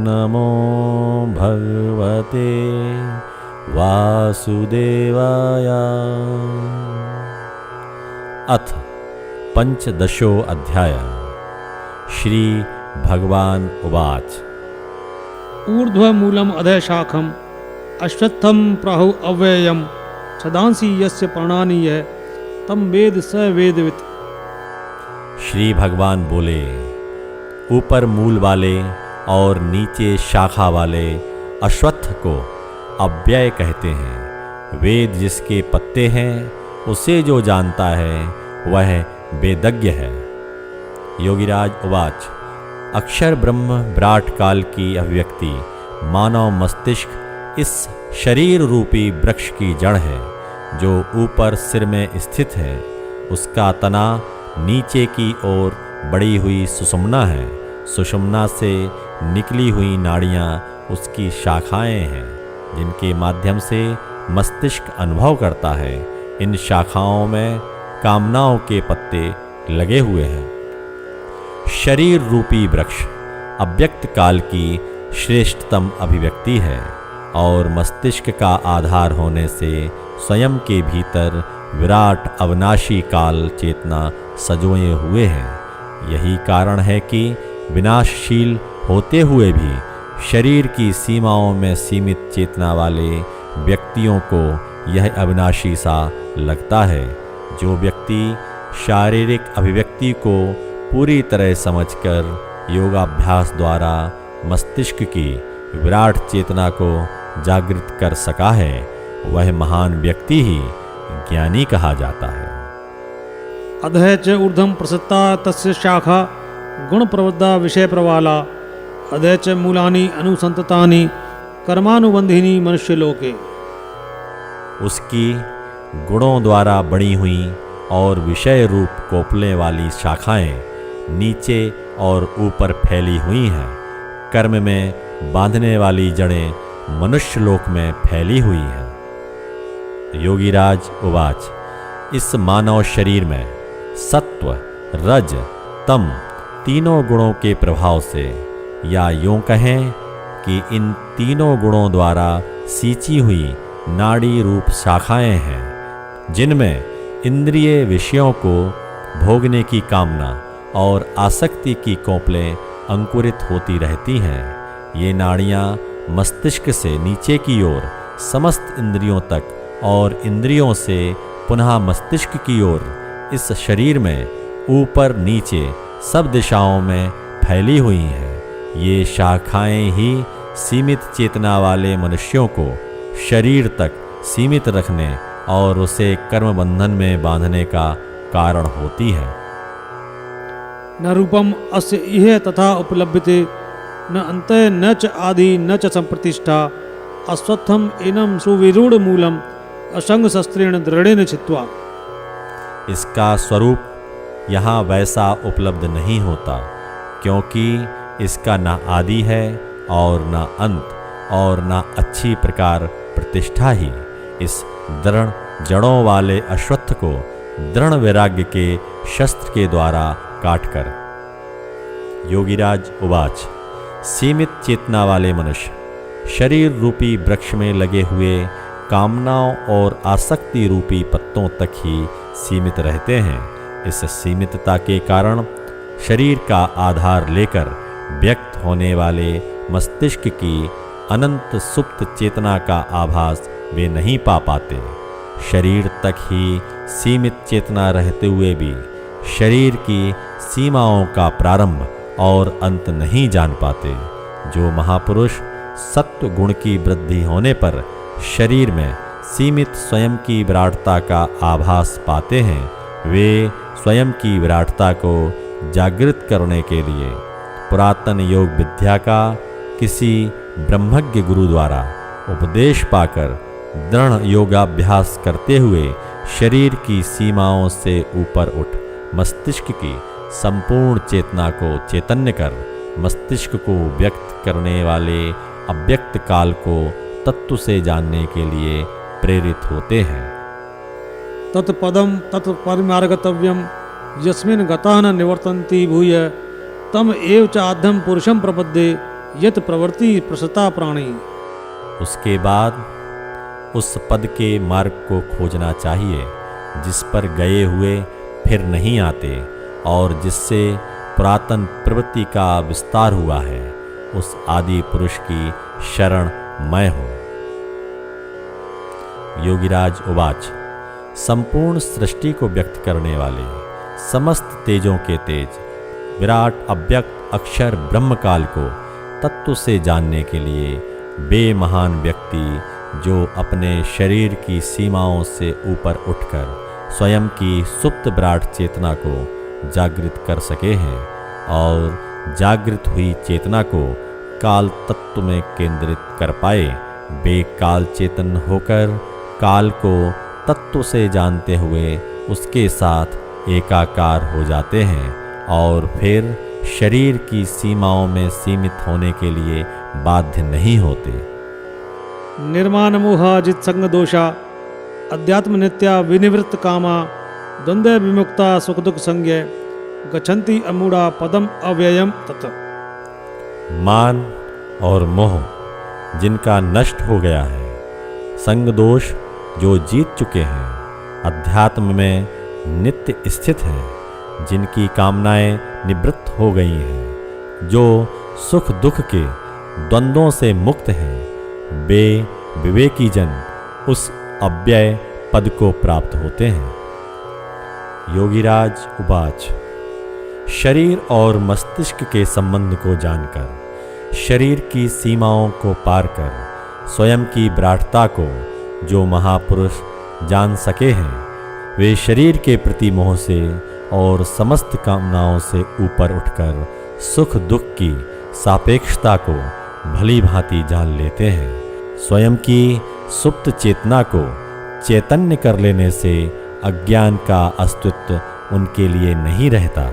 नमो भगवते वासुदेवाय। अथ पंचदशो अध्याय। श्री भगवान उवाच। ऊर्ध्वमूलम अधःशाखम अश्वत्थम प्राहु अव्ययम छदांसी यस्य पर्णानि यः तम वेद स वेदवित्। श्री भगवान बोले, ऊपर मूल वाले और नीचे शाखा वाले अश्वत्थ को अव्यय कहते हैं। वेद जिसके पत्ते हैं उसे जो जानता है वह वेदज्ञ है। योगीराज उवाच। अक्षर ब्रह्म विराट काल की अभिव्यक्ति मानव मस्तिष्क इस शरीर रूपी वृक्ष की जड़ है जो ऊपर सिर में स्थित है। उसका तना नीचे की ओर बढ़ी हुई सुषुम्ना है। सुषुम्ना से निकली हुई नाड़ियाँ उसकी शाखाएं हैं जिनके माध्यम से मस्तिष्क अनुभव करता है। इन शाखाओं में कामनाओं के पत्ते लगे हुए हैं। शरीर रूपी वृक्ष अव्यक्त काल की श्रेष्ठतम अभिव्यक्ति है और मस्तिष्क का आधार होने से स्वयं के भीतर विराट अविनाशी काल चेतना सजोए हुए हैं। यही कारण है कि विनाशशील होते हुए भी शरीर की सीमाओं में सीमित चेतना वाले व्यक्तियों को यह अविनाशी सा लगता है। जो व्यक्ति शारीरिक अभिव्यक्ति को पूरी तरह समझकर योगाभ्यास द्वारा मस्तिष्क की विराट चेतना को जागृत कर सका है वह महान व्यक्ति ही ज्ञानी कहा जाता है। अधः च ऊर्ध्वं प्रसृता तस्य शाखा गुण प्रवृद्धा विषय प्रवाला अधः च मूलानि अनुसंततानि कर्मानुबंधिनी मनुष्य लोके। उसकी गुणों द्वारा बनी हुई और विषय रूप कोपले वाली शाखाएं नीचे और ऊपर फैली हुई हैं। कर्म में बांधने वाली जड़ें मनुष्य लोक में फैली हुई हैं। योगीराज उवाच। इस मानव शरीर में सत्व रज तम तीनों गुणों के प्रभाव से, या यूं कहें कि इन तीनों गुणों द्वारा सींची हुई नाड़ी रूप शाखाएं हैं जिनमें इंद्रिय विषयों को भोगने की कामना और आसक्ति की कोपलें अंकुरित होती रहती हैं। ये नाड़ियाँ मस्तिष्क से नीचे की ओर समस्त इंद्रियों तक और इंद्रियों से पुनः मस्तिष्क की ओर इस शरीर में ऊपर नीचे सब दिशाओं में फैली हुई हैं। ये शाखाएं ही सीमित चेतना वाले मनुष्यों को शरीर तक सीमित रखने और उसे कर्म बंधन में बांधने का कारण होती है। न रूपम अस्य इह तथा उपलभ्यते न अन्ते न च आदि न च संप्रतिष्ठा अश्वत्थम एनम सुविरूढ़ मूलम असंग शस्त्रेण दृढ़ेन छित्त्वा। इसका स्वरूप यहाँ वैसा उपलब्ध नहीं होता क्योंकि इसका न आदि है और न अंत और न अच्छी प्रकार प्रतिष्ठा ही। इस दृढ़ जड़ों वाले अश्वत्थ को दृढ़ वैराग्य के शस्त्र के द्वारा काटकर। योगीराज उवाच। सीमित चेतना वाले मनुष्य शरीर रूपी वृक्ष में लगे हुए कामनाओं और आसक्ति रूपी पत्तों तक ही सीमित रहते हैं। इस सीमितता के कारण शरीर का आधार लेकर व्यक्त होने वाले मस्तिष्क की अनंत सुप्त चेतना का आभास वे नहीं पा पाते। शरीर तक ही सीमित चेतना रहते हुए भी शरीर की सीमाओं का प्रारंभ और अंत नहीं जान पाते। जो महापुरुष सत्व गुण की वृद्धि होने पर शरीर में सीमित स्वयं की विराटता का आभास पाते हैं वे स्वयं की विराटता को जागृत करने के लिए पुरातन योग विद्या का किसी ब्रह्मज्ञ गुरु द्वारा उपदेश पाकर दृढ़ योगाभ्यास करते हुए शरीर की सीमाओं से ऊपर उठ मस्तिष्क की संपूर्ण चेतना को चैतन्य कर मस्तिष्क को व्यक्त करने वाले अव्यक्त काल को तत्व से जानने के लिए प्रेरित होते हैं। तत्पदम तत्परिमार्गतव्यम यस्मिन् गताः न निवर्तन्ति भूय तम एव च आद्यम पुरुषम प्रपद्ये यत प्रवृत्ति प्रसता प्राणी। उसके बाद उस पद के मार्ग को खोजना चाहिए जिस पर गए हुए फिर नहीं आते और जिससे पुरातन प्रवृत्ति का विस्तार हुआ है, उस आदि पुरुष की शरण मैं हूँ। योगीराज उवाच। संपूर्ण सृष्टि को व्यक्त करने वाले समस्त तेजों के तेज विराट अव्यक्त अक्षर ब्रह्म काल को तत्व से जानने के लिए वे महान व्यक्ति जो अपने शरीर की सीमाओं से ऊपर उठकर स्वयं की सुप्त विराट चेतना को जागृत कर सके हैं और जागृत हुई चेतना को काल तत्व में केंद्रित कर पाए, वे काल चेतन होकर काल को तत्व से जानते हुए उसके साथ एकाकार हो जाते हैं और फिर शरीर की सीमाओं में सीमित होने के लिए बाध्य नहीं होते। निर्माण मोहा जित संग दोषा अध्यात्म नित्या विनिवृत्त कामा द्वंद्व विमुक्ता सुख दुख संज्ञ गच्छन्ति अमूढ़ा पदम अव्ययम तत्। मान और मोह जिनका नष्ट हो गया है, संग दोष जो जीत चुके हैं, अध्यात्म में नित्य स्थित हैं, जिनकी कामनाएं निवृत्त हो गई हैं, जो सुख दुख के द्वंद्वों से मुक्त हैं, वे विवेकी जन उस अव्यय पद को प्राप्त होते हैं। योगीराज उवाच। शरीर और मस्तिष्क के संबंध को जानकर, शरीर की सीमाओं को पार कर, स्वयं की विराटता को जो महापुरुष जान सके हैं, वे शरीर के प्रति मोह से और समस्त कामनाओं से ऊपर उठकर सुख दुख की सापेक्षता को भली भांति जान लेते हैं। स्वयं की सुप्त चेतना को चैतन्य कर लेने से अज्ञान का अस्तित्व उनके लिए नहीं रहता।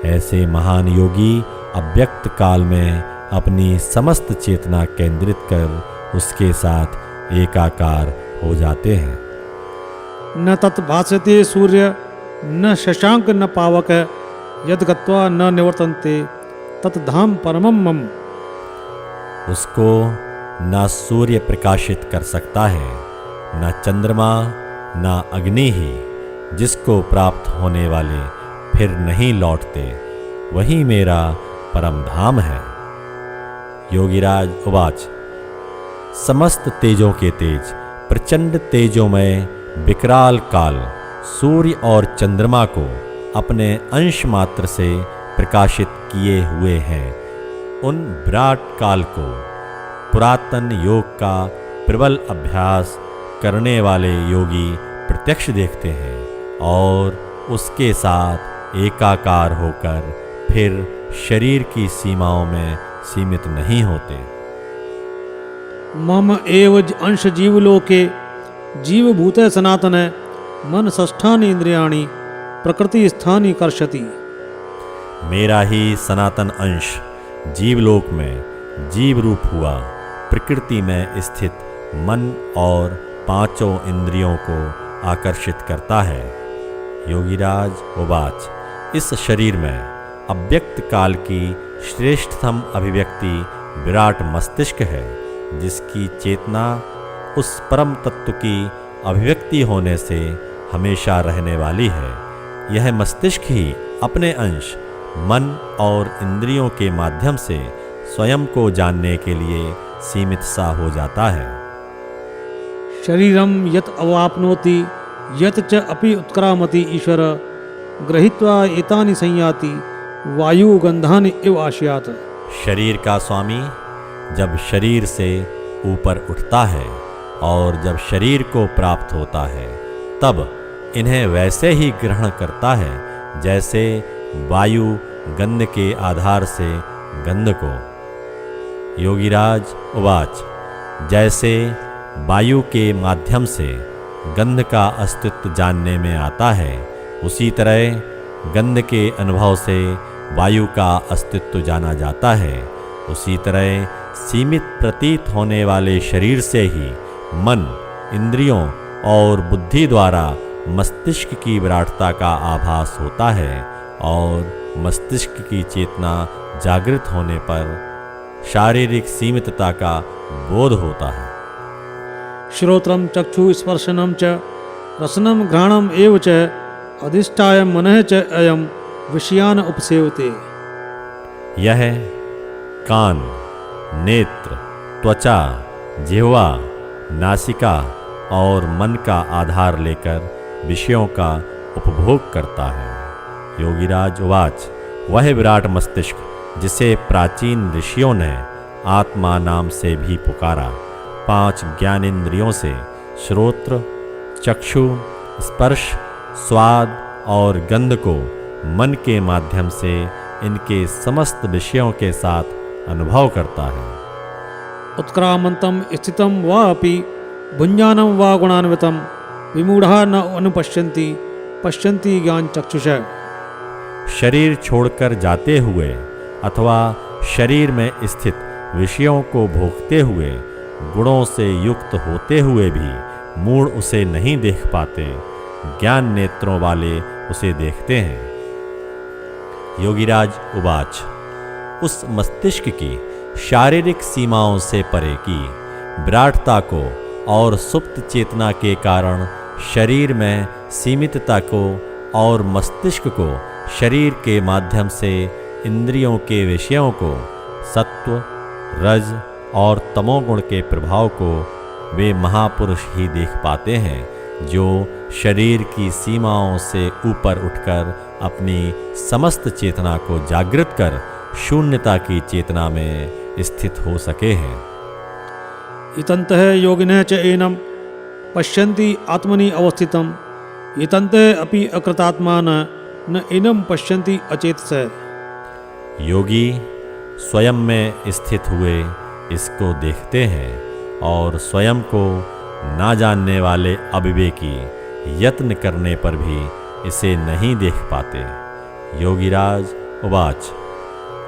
ऐसे महान योगी अव्यक्त काल में अपनी समस्त चेतना केंद्रित कर उसके साथ एकाकार हो जाते हैं। न तत् भास्यते सूर्य न शशांक न पावक यद गत्वा न निवर्तन्ते तत् धाम परमम मम। उसको न सूर्य प्रकाशित कर सकता है, न चंद्रमा, न अग्नि ही, जिसको प्राप्त होने वाले फिर नहीं लौटते, वही मेरा परम धाम है। योगीराज उवाच। समस्त तेजों के तेज प्रचंड तेजोमय विकराल काल सूर्य और चंद्रमा को अपने अंश मात्र से प्रकाशित किए हुए हैं। उन विराट काल को पुरातन योग का प्रबल अभ्यास करने वाले योगी प्रत्यक्ष देखते हैं और उसके साथ एकाकार होकर फिर शरीर की सीमाओं में सीमित नहीं होते। मम एव अंश जीवलोके जीवभूत सनातन मन षष्ठानि इंद्रियाणि प्रकृति स्थानि कर्षति। मेरा ही सनातन अंश जीवलोक में जीव रूप हुआ प्रकृति में स्थित मन और पांचों इंद्रियों को आकर्षित करता है। योगीराज उवाच। इस शरीर में अव्यक्त काल की श्रेष्ठतम अभिव्यक्ति विराट मस्तिष्क है, जिसकी चेतना उस परम तत्व की अभिव्यक्ति होने से हमेशा रहने वाली है। यह मस्तिष्क ही अपने अंश मन और इंद्रियों के माध्यम से स्वयं को जानने के लिए सीमित सा हो जाता है। शरीरम यत अवाप्नोति यत च अपि उत्क्रामति ईश्वर गृहीत्वा एतानि संयाति वायु गंधानि इव आशयात। शरीर का स्वामी जब शरीर से ऊपर उठता है और जब शरीर को प्राप्त होता है, तब इन्हें वैसे ही ग्रहण करता है जैसे वायु गंध के आधार से गंध को। योगीराज उवाच। जैसे वायु के माध्यम से गंध का अस्तित्व जानने में आता है, उसी तरह गंध के अनुभव से वायु का अस्तित्व जाना जाता है, उसी तरह सीमित प्रतीत होने वाले शरीर से ही मन, इंद्रियों और बुद्धि द्वारा मस्तिष्क की विराटता का आभास होता है और मस्तिष्क की चेतना जागृत होने पर शारीरिक सीमितता का बोध होता है। श्रोत्रम चक्षु स्पर्शनम च रसनम घ्राणम एव च अधिष्ठाय मनः च अयम विषयान उपसेवते। यह कान, नेत्र, त्वचा, जिह्वा, नासिका और मन का आधार लेकर विषयों का उपभोग करता है। योगीराज उवाच, वह विराट मस्तिष्क जिसे प्राचीन ऋषियों ने आत्मा नाम से भी पुकारा, 5 ज्ञानेंद्रियों से श्रोत्र, चक्षु, स्पर्श, स्वाद और गंध को मन के माध्यम से इनके समस्त विषयों के साथ अनुभव करता है। उत्क्रामंतम स्थितम वा अपि भुञ्जानं वा गुणान्वितं विमूढ़ा न अनुपश्यन्ति पश्यन्ति ज्ञान चक्षुषः। शरीर छोड़कर जाते हुए अथवा शरीर में स्थित विषयों को भोगते हुए गुणों से युक्त होते हुए भी मूढ़ उसे नहीं देख पाते, ज्ञान नेत्रों वाले उसे देखते हैं। योगीराज उवाच, उस मस्तिष्क की शारीरिक सीमाओं से परे की विराटता को और सुप्त चेतना के कारण शरीर में सीमितता को और मस्तिष्क को शरीर के माध्यम से इंद्रियों के विषयों को, सत्व, रज और तमोगुण के प्रभाव को वे महापुरुष ही देख पाते हैं, जो शरीर की सीमाओं से ऊपर उठकर अपनी समस्त चेतना को जागृत कर शून्यता की चेतना में स्थित हो सके हैं। इतन्तः योगिनः च एनं पश्यन्ति आत्मनि अवस्थितं इतन्तः अपि अकृतात्मानः न एनं पश्यन्ति अचेतसः। योगी स्वयं में स्थित हुए इसको देखते हैं और स्वयं को ना जानने वाले अविवेकी यत्न करने पर भी इसे नहीं देख पाते। योगीराज उवाच,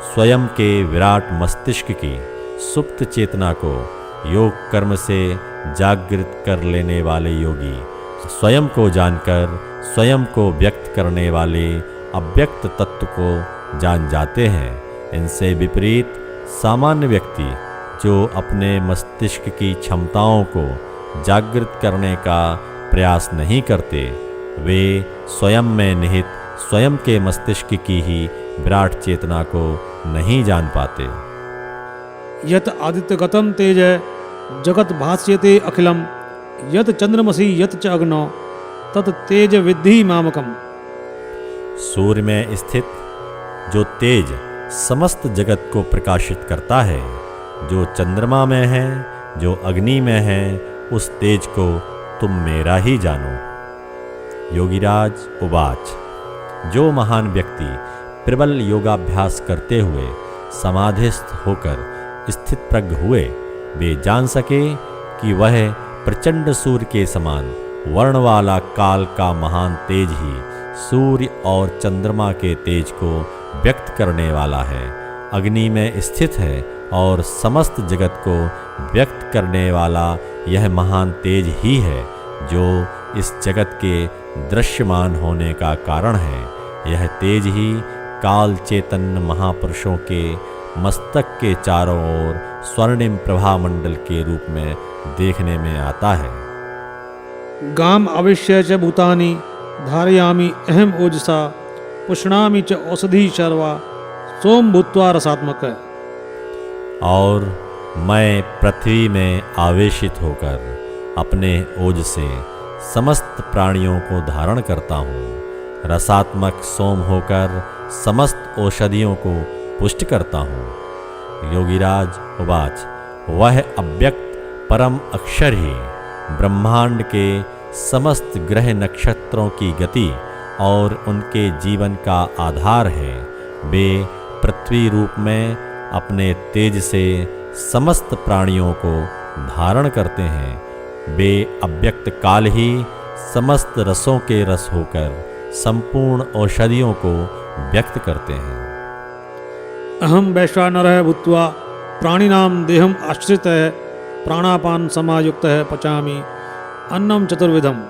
स्वयं के विराट मस्तिष्क की सुप्त चेतना को योग कर्म से जागृत कर लेने वाले योगी स्वयं को जानकर स्वयं को व्यक्त करने वाले अव्यक्त तत्व को जान जाते हैं। इनसे विपरीत सामान्य व्यक्ति जो अपने मस्तिष्क की क्षमताओं को जागृत करने का प्रयास नहीं करते, वे स्वयं में निहित स्वयं के मस्तिष्क की ही विराट चेतना को नहीं जान पाते। यत आदित्यगतं तेज जगत भास्यते अखिलम यत चंद्रमसि यत च अग्नौ तत तेज विद्धि मामकम। सूर्य में स्थित जो तेज समस्त जगत को प्रकाशित करता है, जो चंद्रमा में है, जो अग्नि में है, उस तेज को तुम मेरा ही जानो। योगीराज उवाच, जो महान व्यक्ति प्रबल योगाभ्यास करते हुए समाधिस्थ होकर स्थित प्रज्ञ हुए, वे जान सके कि वह प्रचंड सूर्य के समान वर्ण वाला काल का महान तेज ही सूर्य और चंद्रमा के तेज को व्यक्त करने वाला है, अग्नि में स्थित है और समस्त जगत को व्यक्त करने वाला यह महान तेज ही है, जो इस जगत के दृश्यमान होने का कारण है। यह तेज ही काल चैतन्य महापुरुषों के मस्तक के चारों ओर स्वर्णिम प्रभा मंडल के रूप में देखने में आता है। गाम आविश्य च भूतानि धारयामि अहम ओजसा पुष्णामि च औषधि शर्वा सोम भूत्वा रसात्मक। और मैं पृथ्वी में आवेशित होकर अपने ओज से समस्त प्राणियों को धारण करता हूँ, रसात्मक सोम होकर समस्त औषधियों को पुष्ट करता हूँ। योगीराज उवाच, वह अव्यक्त परम अक्षर ही ब्रह्मांड के समस्त ग्रह नक्षत्रों की गति और उनके जीवन का आधार है। वे पृथ्वी रूप में अपने तेज से समस्त प्राणियों को धारण करते हैं। वे अव्यक्त काल ही समस्त रसों के रस होकर संपूर्ण औषधियों को व्यक्त करते हैं। अहम वैश्वानरः भूत्वा प्राणिनाम देहम आश्रित है प्राणापान समायुक्त है पचामी अन्नम चतुर्विधम।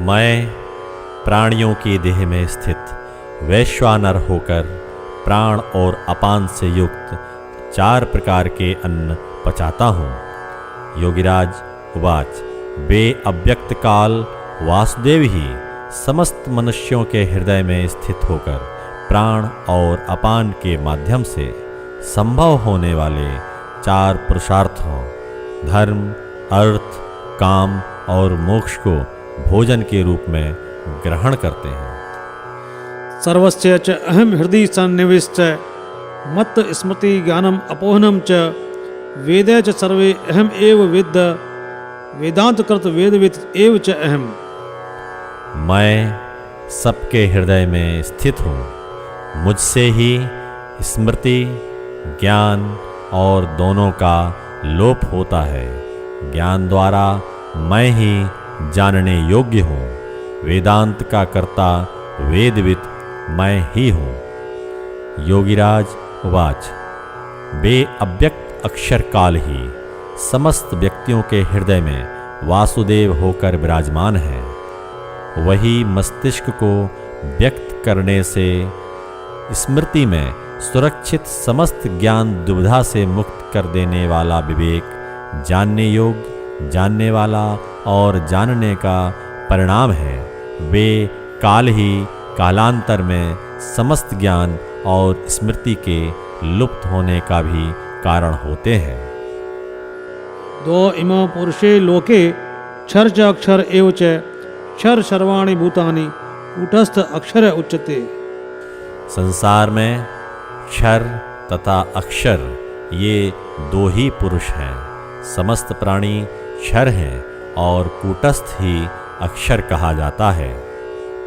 मैं प्राणियों की देह में स्थित वैश्वानर होकर प्राण और अपान से युक्त 4 प्रकार के अन्न पचाता हूँ। योगिराज उवाच वे अव्यक्त काल वासुदेव ही समस्त मनुष्यों के हृदय में स्थित होकर प्राण और अपान के माध्यम से संभव होने वाले 4 पुरुषार्थों धर्म, अर्थ, काम और मोक्ष को भोजन के रूप में ग्रहण करते हैं। सर्वस्य च अहम हृदय सन्निविष्ट मत् स्मृति ज्ञानम अपोहनम च वेदे च सर्वे अहम एव वेद वेदांत कृत वेदविद एव च अहम। मैं सबके हृदय में स्थित हूँ। मुझसे ही स्मृति, ज्ञान और दोनों का लोप होता है। ज्ञान द्वारा मैं ही जानने योग्य हूँ। वेदांत का कर्ता वेदविद मैं ही हूँ। योगिराज उवाच वे अव्यक्त अक्षर काल ही समस्त व्यक्तियों के हृदय में वासुदेव होकर विराजमान है। वही मस्तिष्क को व्यक्त करने से स्मृति में सुरक्षित समस्त ज्ञान दुविधा से मुक्त कर देने वाला विवेक, जानने योग्य, जानने वाला और जानने का परिणाम है। वे काल ही कालांतर में समस्त ज्ञान और स्मृति के लुप्त होने का भी कारण होते हैं। दो इमो पुरुषे लोके क्षर च अक्षर एव च क्षर सर्वाणि भूतानि कूटस्थ अक्षर उच्यते। संसार में क्षर तथा अक्षर ये 2 ही पुरुष हैं। समस्त प्राणी क्षर हैं और कूटस्थ ही अक्षर कहा जाता है।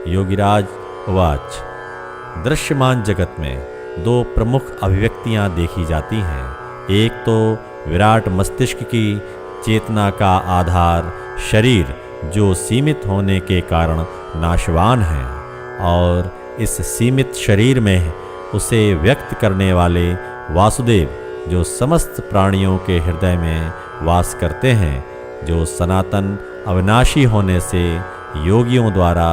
योगिराज उवाच दृश्यमान जगत में 2 प्रमुख अभिव्यक्तियां देखी जाती हैं। एक तो विराट मस्तिष्क की चेतना का आधार शरीर जो सीमित होने के कारण नाशवान है, और इस सीमित शरीर में उसे व्यक्त करने वाले वासुदेव जो समस्त प्राणियों के हृदय में वास करते हैं, जो सनातन अविनाशी होने से योगियों द्वारा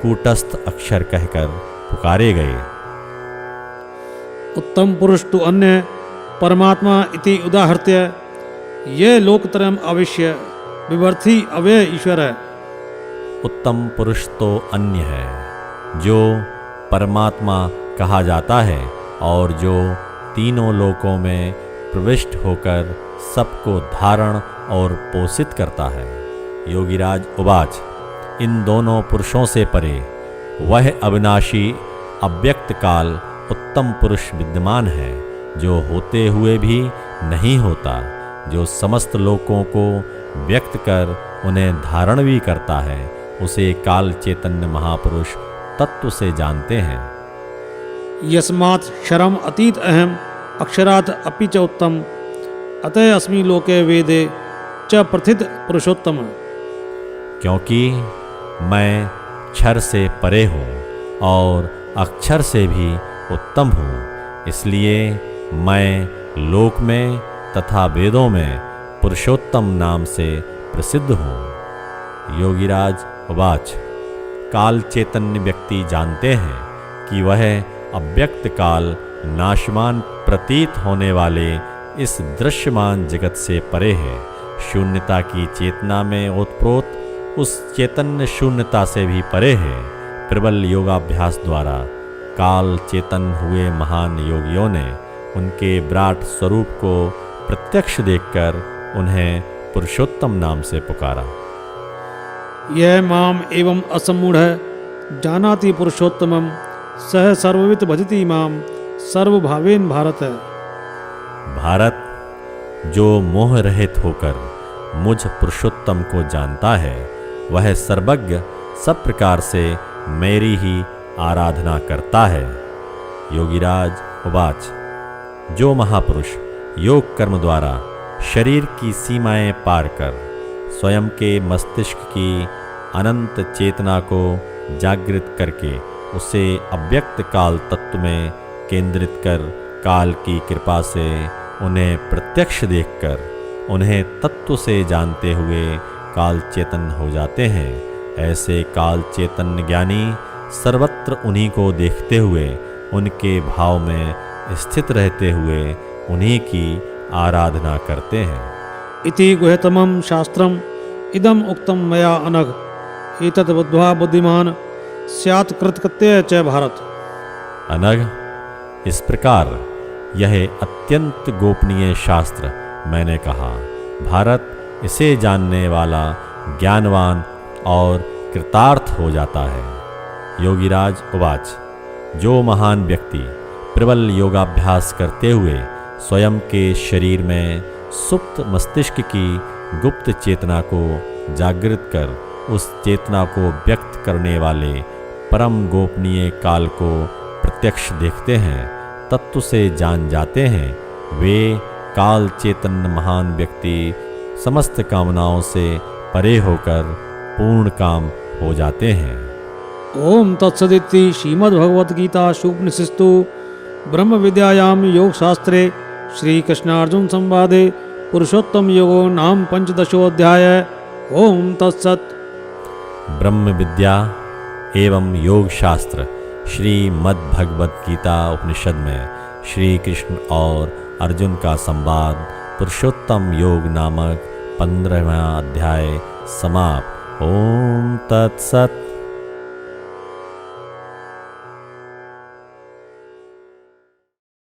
कूटस्थ अक्षर कहकर पुकारे गए। उत्तम पुरुष तो अन्य परमात्मा इति उदाहृत्य ये लोकत्रयम अविश्य विवर्थी अव्यय ईश्वर है। उत्तम पुरुष तो अन्य है जो परमात्मा कहा जाता है और जो तीनों लोकों में प्रविष्ट होकर सबको धारण और पोषित करता है। योगिराज उवाच इन दोनों पुरुषों से परे वह अविनाशी अव्यक्त काल उत्तम पुरुष विद्यमान है, जो होते हुए भी नहीं होता, जो समस्त लोकों को व्यक्त कर उन्हें धारण भी करता है। उसे काल चैतन्य महापुरुष तत्व से जानते हैं। यस्मात् शरम अतीत अहम अक्षरात् अपि च उत्तम अतः अस्मि लोके वेदे च प्रथित पुरुषोत्तम। क्योंकि मैं क्षर से परे हूँ और अक्षर से भी उत्तम हूँ, इसलिए मैं लोक में तथा वेदों में पुरुषोत्तम नाम से प्रसिद्ध हूँ। योगिराज उवाच काल चैतन्य व्यक्ति जानते हैं कि वह अव्यक्त काल नाशवान प्रतीत होने वाले इस दृश्यमान जगत से परे है। शून्यता की चेतना में ओतप्रोत उस चैतन्य शून्यता से भी परे है। प्रबल योगाभ्यास द्वारा काल चेतन हुए महान योगियों ने उनके विराट स्वरूप को प्रत्यक्ष देखकर उन्हें पुरुषोत्तम नाम से पुकारा। यह माम एवं असमूढ़ जानाति पुरुषोत्तमम सह सर्ववित भजति माम सर्वभावेन भारत। भारत जो मोह रहित होकर मुझ पुरुषोत्तम को जानता है, वह सर्वज्ञ सब प्रकार से मेरी ही आराधना करता है। योगिराज उवाच जो महापुरुष योग कर्म द्वारा शरीर की सीमाएं पार कर स्वयं के मस्तिष्क की अनंत चेतना को जागृत करके उसे अव्यक्त काल तत्व में केंद्रित कर काल की कृपा से उन्हें प्रत्यक्ष देखकर उन्हें तत्व से जानते हुए काल चेतन हो जाते हैं। ऐसे काल चेतन ज्ञानी सर्वत्र उन्हीं को देखते हुए उनके भाव में स्थित रहते हुए उन्हीं की आराधना करते हैं। इति गुह्यतमं शास्त्रम इदम उक्तम मया अनघ एतत् बुद्ध्वा बुद्धिमान स्यात् कृतकृत्य च भारत। अनघ, इस प्रकार यह अत्यंत गोपनीय शास्त्र मैंने कहा। भारत इसे जानने वाला ज्ञानवान और कृतार्थ हो जाता है। योगीराज उवाच, जो महान व्यक्ति प्रबल योगाभ्यास करते हुए स्वयं के शरीर में सुप्त मस्तिष्क की गुप्त चेतना को जागृत कर उस चेतना को व्यक्त करने वाले परम गोपनीय काल को प्रत्यक्ष देखते हैं, तत्व से जान जाते हैं, वे काल चेतन महान व्यक्ति समस्त कामनाओं से परे होकर पूर्ण काम हो जाते हैं। ओम तत्सदिति श्रीमद्भगवद्गीता उपनिषत्सु ब्रह्म विद्यायाम योग शास्त्रे श्री कृष्णार्जुन संवादे पुरुषोत्तम योगो नाम 15 ओम तत्सत्। ब्रह्म विद्या एवं योग शास्त्र श्रीमद् भगवद गीता उपनिषद में श्री कृष्ण और अर्जुन का संवाद पुरुषोत्तम योग नामक 15वां अध्याय समाप्त। ओम तत्सत्।